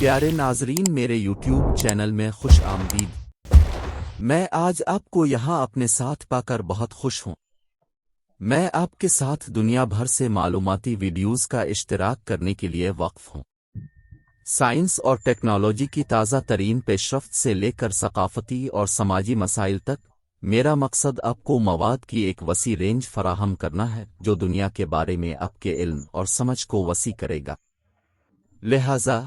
پیارے ناظرین، میرے یوٹیوب چینل میں خوش آمدید۔ میں آج آپ کو یہاں اپنے ساتھ پا کر بہت خوش ہوں۔ میں آپ کے ساتھ دنیا بھر سے معلوماتی ویڈیوز کا اشتراک کرنے کے لیے وقف ہوں۔ سائنس اور ٹیکنالوجی کی تازہ ترین پیش رفت سے لے کر ثقافتی اور سماجی مسائل تک، میرا مقصد آپ کو مواد کی ایک وسیع رینج فراہم کرنا ہے جو دنیا کے بارے میں آپ کے علم اور سمجھ کو وسیع کرے گا۔ لہٰذا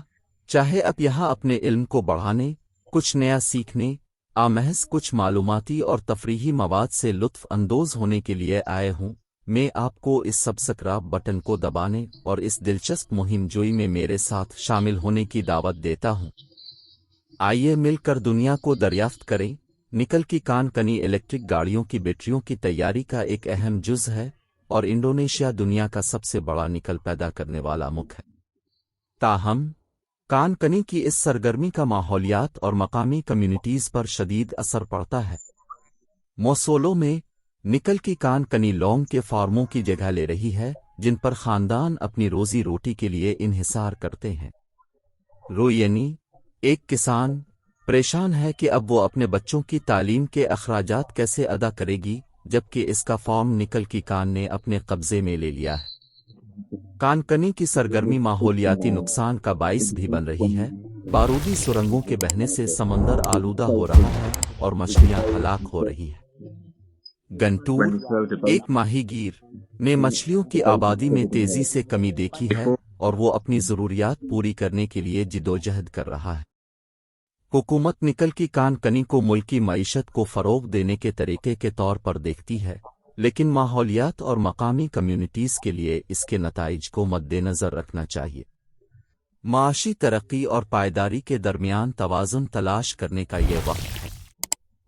چاہے آپ یہاں اپنے علم کو بڑھانے، کچھ نیا سیکھنے، محض کچھ معلوماتی اور تفریحی مواد سے لطف اندوز ہونے کے لیے آئے ہوں، میں آپ کو اس سبسکرائب بٹن کو دبانے اور اس دلچسپ مہم جوئی میں میرے ساتھ شامل ہونے کی دعوت دیتا ہوں۔ آئیے مل کر دنیا کو دریافت کریں۔ نکل کی کان کنی الیکٹرک گاڑیوں کی بیٹریوں کی تیاری کا ایک اہم جز ہے، اور انڈونیشیا دنیا کا سب سے بڑا نکل پیدا کرنے والا ملک ہے۔ تاہم کان کنی کی اس سرگرمی کا ماحولیات اور مقامی کمیونٹیز پر شدید اثر پڑتا ہے۔ موسولو میں نکل کی کان کنی لونگ کے فارموں کی جگہ لے رہی ہے، جن پر خاندان اپنی روزی روٹی کے لیے انحصار کرتے ہیں۔ روینی، ایک کسان، پریشان ہے کہ اب وہ اپنے بچوں کی تعلیم کے اخراجات کیسے ادا کرے گی، جبکہ اس کا فارم نکل کی کان نے اپنے قبضے میں لے لیا ہے۔ کان کنی کی سرگرمی ماحولیاتی نقصان کا باعث بھی بن رہی ہے۔ بارودی سرنگوں کے بہنے سے سمندر آلودہ ہو رہا ہے اور مچھلیاں ہلاک ہو رہی ہیں۔ گنٹور، ایک ماہی گیر، نے مچھلیوں کی آبادی میں تیزی سے کمی دیکھی ہے اور وہ اپنی ضروریات پوری کرنے کے لیے جدوجہد کر رہا ہے۔ حکومت نکل کی کان کنی کو ملکی معیشت کو فروغ دینے کے طریقے کے طور پر دیکھتی ہے، لیکن ماحولیات اور مقامی کمیونٹیز کے لیے اس کے نتائج کو مد نظر رکھنا چاہیے۔ معاشی ترقی اور پائیداری کے درمیان توازن تلاش کرنے کا یہ وقت ہے۔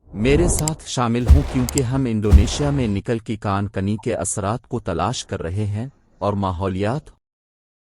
میرے ساتھ شامل ہوں کیونکہ ہم انڈونیشیا میں نکل کی کان کنی کے اثرات کو تلاش کر رہے ہیں اور ماحولیات